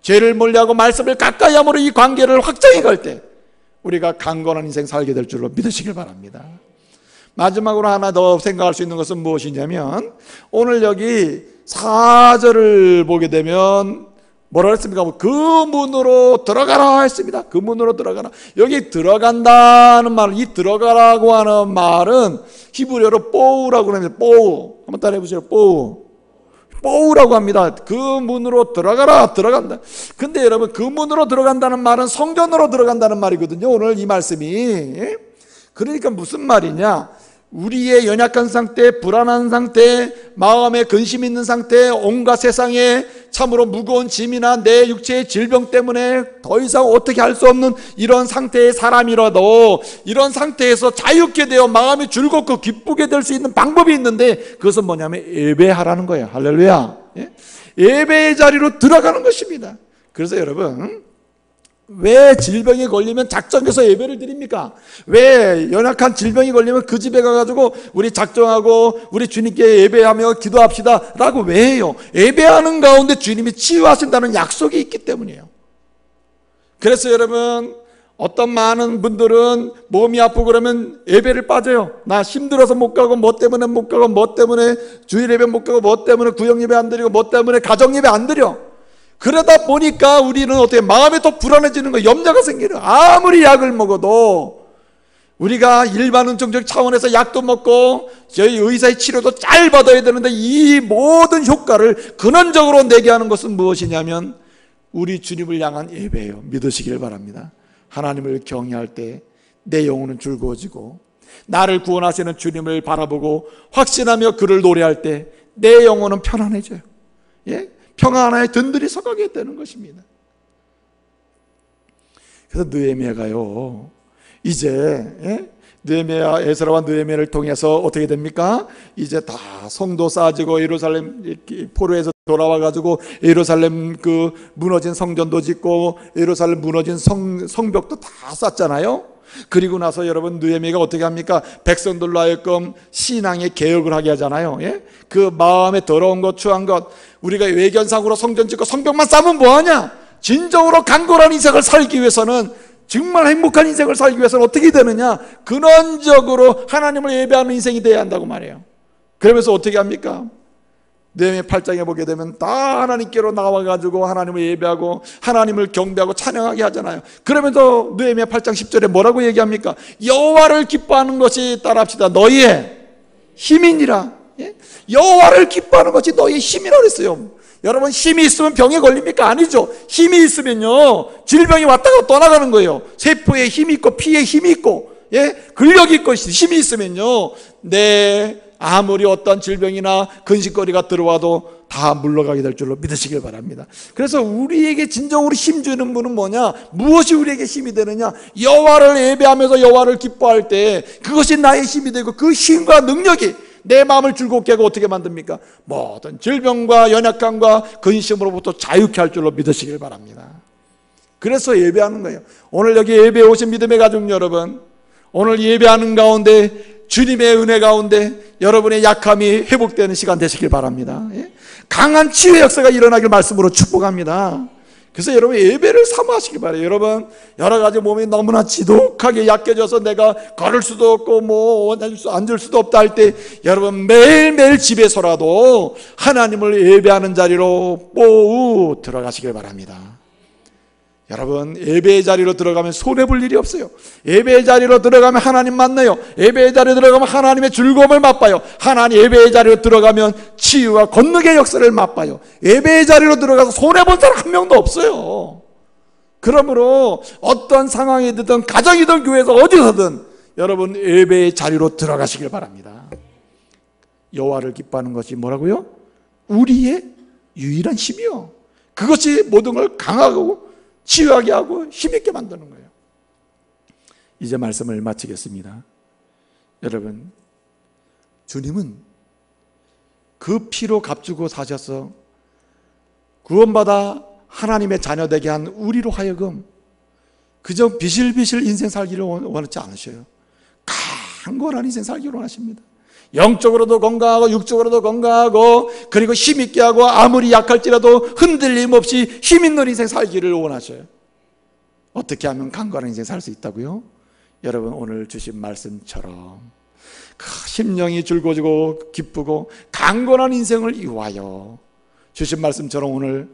S1: 죄를 멀리하고 말씀을 가까이 함으로 이 관계를 확장해 갈 때 우리가 강건한 인생 살게 될 줄로 믿으시길 바랍니다. 마지막으로 하나 더 생각할 수 있는 것은 무엇이냐면, 오늘 여기 4절을 보게 되면 뭐라 했습니까? 그 문으로 들어가라 했습니다. 그 문으로 들어가라. 여기 들어간다는 말, 이 들어가라고 하는 말은 히브리어로 뽀우라고 합니다. 뽀우. 한번 따라해 보세요. 뽀우. 뽀우라고 합니다. 그 문으로 들어가라, 들어간다. 근데 여러분, 그 문으로 들어간다는 말은 성전으로 들어간다는 말이거든요. 오늘 이 말씀이. 그러니까 무슨 말이냐? 우리의 연약한 상태, 불안한 상태, 마음에 근심 있는 상태, 온갖 세상에 참으로 무거운 짐이나 내 육체의 질병 때문에 더 이상 어떻게 할 수 없는 이런 상태의 사람이라도 이런 상태에서 자유케 되어 마음이 즐겁고 기쁘게 될 수 있는 방법이 있는데, 그것은 뭐냐면 예배하라는 거예요. 할렐루야. 예배의 자리로 들어가는 것입니다. 그래서 여러분, 왜 질병에 걸리면 작정해서 예배를 드립니까? 왜 연약한 질병이 걸리면 그 집에 가가지고 우리 작정하고 우리 주님께 예배하며 기도합시다 라고 왜 해요? 예배하는 가운데 주님이 치유하신다는 약속이 있기 때문이에요. 그래서 여러분, 어떤 많은 분들은 몸이 아프고 그러면 예배를 빠져요. 나 힘들어서 못 가고, 뭐 때문에 못 가고, 뭐 때문에 주일 예배 못 가고, 뭐 때문에 구역 예배 안 드리고, 뭐 때문에 가정 예배 안 드려. 그러다 보니까 우리는 어떻게 마음이 더 불안해지는 거예요. 염려가 생기는. 아무리 약을 먹어도, 우리가 일반 은총적 차원에서 약도 먹고 저희 의사의 치료도 잘 받아야 되는데, 이 모든 효과를 근원적으로 내게 하는 것은 무엇이냐면 우리 주님을 향한 예배예요. 믿으시길 바랍니다. 하나님을 경외할 때 내 영혼은 즐거워지고, 나를 구원하시는 주님을 바라보고 확신하며 그를 노래할 때 내 영혼은 편안해져요. 예? 평안하에 든든히 서가게 되는 것입니다. 그래서 느헤미야가요, 이제 느헤미야, 에스라와 느헤미야를 통해서 어떻게 됩니까? 이제 다 성도 쌓아지고 예루살렘 포로에서 돌아와가지고 예루살렘 그 무너진 성전도 짓고 예루살렘 무너진 성벽도 다 쌌잖아요. 그리고 나서 여러분 느헤미야가 어떻게 합니까? 백성들로 하여금 신앙의 개혁을 하게 하잖아요. 예? 그 마음에 더러운 것, 추한 것, 우리가 외견상으로 성전 짓고 성벽만 쌓으면 뭐하냐? 진정으로 강건한 인생을 살기 위해서는, 정말 행복한 인생을 살기 위해서는 어떻게 되느냐? 근원적으로 하나님을 예배하는 인생이 돼야 한다고 말해요. 그러면서 어떻게 합니까? 느헤미야 8장에 보게 되면 다 하나님께로 나와가지고 하나님을 예배하고 하나님을 경배하고 찬양하게 하잖아요. 그러면서 느헤미야 8장 10절에 뭐라고 얘기합니까? 여호와를 기뻐하는 것이, 따라합시다, 너희의 힘이니라. 예? 여호와를 기뻐하는 것이 너희의 힘이라고 그랬어요. 여러분, 힘이 있으면 병에 걸립니까? 아니죠. 힘이 있으면요 질병이 왔다가 떠나가는 거예요. 세포에 힘이 있고 피에 힘이 있고, 예? 근력이 있고 힘이 있으면요 아무리 어떤 질병이나 근심거리가 들어와도 다 물러가게 될 줄로 믿으시길 바랍니다. 그래서 우리에게 진정으로 힘주는 분은 뭐냐? 무엇이 우리에게 힘이 되느냐? 여호와를 예배하면서 여호와를 기뻐할 때 그것이 나의 힘이 되고, 그 힘과 능력이 내 마음을 즐겁게 하고 어떻게 만듭니까? 모든 질병과 연약함과 근심으로부터 자유케 할 줄로 믿으시길 바랍니다. 그래서 예배하는 거예요. 오늘 여기 예배에 오신 믿음의 가족 여러분, 오늘 예배하는 가운데 주님의 은혜 가운데 여러분의 약함이 회복되는 시간 되시길 바랍니다. 예? 강한 치유의 역사가 일어나길 말씀으로 축복합니다. 그래서 여러분 예배를 사모하시길 바라요. 여러분 여러 가지 몸이 너무나 지독하게 약해져서 내가 걸을 수도 없고 뭐 앉을 수도 없다 할 때, 여러분 매일매일 집에서라도 하나님을 예배하는 자리로 뽀우 들어가시길 바랍니다. 여러분 예배의 자리로 들어가면 손해볼 일이 없어요. 예배의 자리로 들어가면 하나님 만나요. 예배의 자리로 들어가면 하나님의 즐거움을 맛봐요. 하나님 예배의 자리로 들어가면 치유와 건너의 역사를 맛봐요. 예배의 자리로 들어가서 손해본 사람 한 명도 없어요. 그러므로 어떤 상황이든 가정이든 교회에서 어디서든 여러분 예배의 자리로 들어가시길 바랍니다. 여호와를 기뻐하는 것이 뭐라고요? 우리의 유일한 힘이요. 그것이 모든 걸 강하고 치유하게 하고 힘있게 만드는 거예요. 이제 말씀을 마치겠습니다. 여러분, 주님은 그 피로 값주고 사셔서 구원받아 하나님의 자녀 되게 한 우리로 하여금 그저 비실비실 인생 살기를 원하지 않으셔요. 강건한 인생 살기를 원하십니다. 영적으로도 건강하고 육적으로도 건강하고, 그리고 힘있게 하고 아무리 약할지라도 흔들림 없이 힘있는 인생 살기를 원하셔요. 어떻게 하면 강건한 인생 살 수 있다고요? 여러분 오늘 주신 말씀처럼 심령이 즐거워지고 기쁘고 강건한 인생을 이루하여 주신 말씀처럼 오늘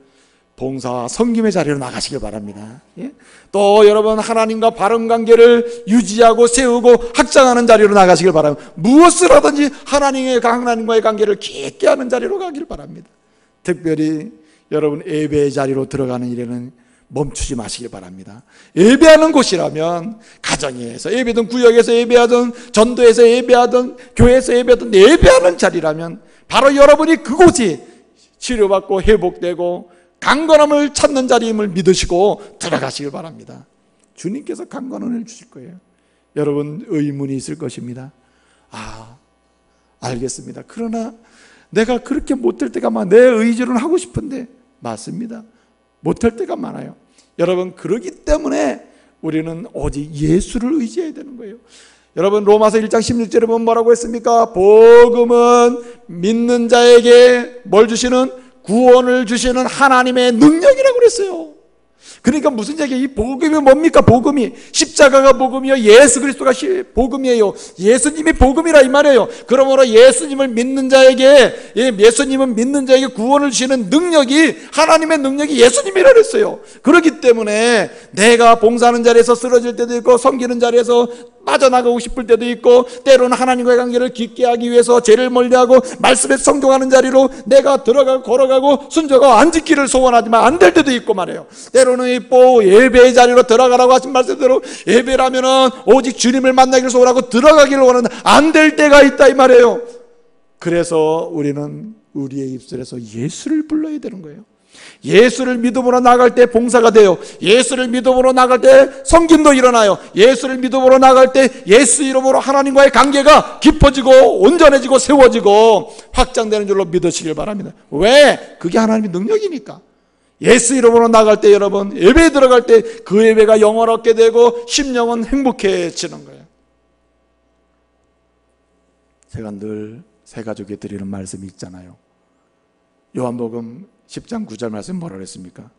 S1: 봉사와 섬김의 자리로 나가시길 바랍니다. 예? 또 여러분 하나님과 바른 관계를 유지하고 세우고 확장하는 자리로 나가시길 바랍니다. 무엇을 하든지 하나님과의 관계를 깊게 하는 자리로 가길 바랍니다. 특별히 여러분 예배의 자리로 들어가는 일에는 멈추지 마시길 바랍니다. 예배하는 곳이라면 가정에서 예배든 구역에서 예배하든 전도에서 예배하든 교회에서 예배하든 예배하는 자리라면 바로 여러분이 그곳이 치료받고 회복되고 강건함을 찾는 자리임을 믿으시고 들어가시길 바랍니다. 주님께서 강건함을 주실 거예요. 여러분 의문이 있을 것입니다. 알겠습니다. 그러나 내가 그렇게 못할 때가 많아. 내 의지로는 하고 싶은데. 맞습니다. 못할 때가 많아요. 여러분 그러기 때문에 우리는 오직 예수를 의지해야 되는 거예요. 여러분 로마서 1장 16절에 보면 뭐라고 했습니까? 복음은 믿는 자에게 뭘 주시는? 구원을 주시는 하나님의 능력이라고 그랬어요. 그러니까 무슨 얘기예요? 이 복음이 뭡니까? 복음이 십자가가 복음이요, 예수 그리스도가 복음이에요. 예수님이 복음이라 이 말이에요. 그러므로 예수님을 믿는 자에게, 예수님은 믿는 자에게 구원을 주시는 능력이, 하나님의 능력이 예수님이라 그랬어요. 그렇기 때문에 내가 봉사하는 자리에서 쓰러질 때도 있고 섬기는 자리에서 빠져나가고 싶을 때도 있고, 때로는 하나님과의 관계를 깊게 하기 위해서 죄를 멀리하고 말씀에 성경하는 자리로 내가 들어가고 걸어가고 순종하고 앉기를 소원하지만 안 될 때도 있고 말이에요. 때로는 예배의 자리로 들어가라고 하신 말씀대로 예배라면은 오직 주님을 만나기를 소원하고 들어가기를 원하는데 안 될 때가 있다 이 말이에요. 그래서 우리는 우리의 입술에서 예수를 불러야 되는 거예요. 예수를 믿음으로 나갈 때 봉사가 돼요. 예수를 믿음으로 나갈 때 섬김도 일어나요. 예수를 믿음으로 나갈 때 예수 이름으로 하나님과의 관계가 깊어지고 온전해지고 세워지고 확장되는 줄로 믿으시길 바랍니다. 왜? 그게 하나님의 능력이니까. 예수 이름으로 나갈 때 여러분, 예배에 들어갈 때 그 예배가 영원하게 되고 심령은 행복해지는 거예요. 제가 늘 새 가족에 드리는 말씀이 있잖아요. 요한복음 10장 9절 말씀 뭐라 그랬습니까?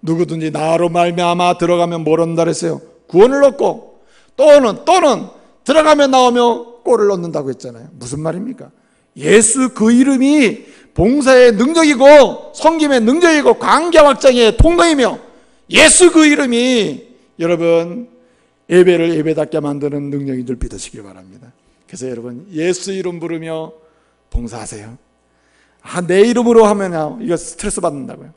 S1: 누구든지 나로 말미암아 들어가면 뭘 얻는다 그랬어요? 구원을 얻고 또는 들어가면 나오며 꼴을 얻는다고 했잖아요. 무슨 말입니까? 예수 그 이름이 봉사의 능력이고 섬김의 능력이고 관계 확장의 통로이며 예수 그 이름이 여러분 예배를 예배답게 만드는 능력인 줄 믿으시길 바랍니다. 그래서 여러분 예수 이름 부르며 봉사하세요. 내 이름으로 하면 이거 스트레스 받는다고요.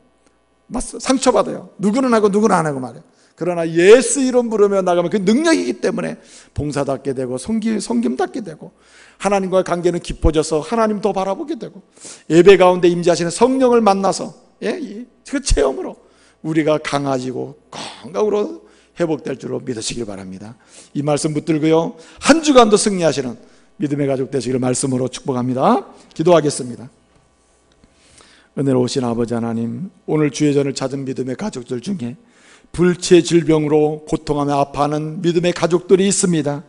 S1: 상처받아요. 누구는 하고 누구는 안 하고 말이에요. 그러나 예수 이름 부르며 나가면 그 능력이기 때문에 봉사답게 되고 섬김답게 되고 하나님과의 관계는 깊어져서 하나님 더 바라보게 되고 예배 가운데 임재하시는 성령을 만나서 그 체험으로 우리가 강해지고 건강으로 회복될 줄로 믿으시길 바랍니다. 이 말씀 붙들고요, 한 주간도 승리하시는 믿음의 가족 되시기를 말씀으로 축복합니다. 기도하겠습니다. 은혜로우신 아버지 하나님, 오늘 주의 전을 찾은 믿음의 가족들 중에 불치의 질병으로 고통하며 아파하는 믿음의 가족들이 있습니다.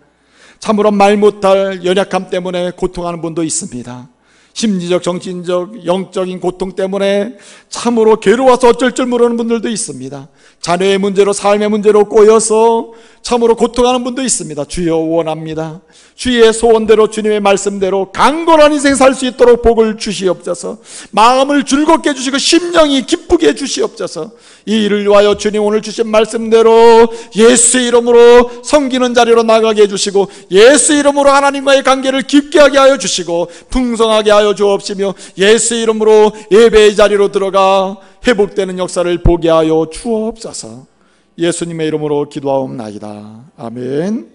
S1: 참으로 말 못할 연약함 때문에 고통하는 분도 있습니다. 심리적, 정신적, 영적인 고통 때문에 참으로 괴로워서 어쩔 줄 모르는 분들도 있습니다. 자녀의 문제로, 삶의 문제로 꼬여서 참으로 고통하는 분도 있습니다. 주여 원합니다. 주의 소원대로, 주님의 말씀대로 강건한 인생 살 수 있도록 복을 주시옵소서. 마음을 즐겁게 해주시고 심령이 기쁘게 해주시옵소서. 이 일을 위하여 주님 오늘 주신 말씀대로 예수의 이름으로 섬기는 자리로 나가게 해주시고 예수 이름으로 하나님과의 관계를 깊게 하게 하여 주시고 풍성하게 하여 주옵시며 예수 이름으로 예배의 자리로 들어가 회복되는 역사를 보게 하여 주옵소서. 예수님의 이름으로 기도하옵나이다. 아멘.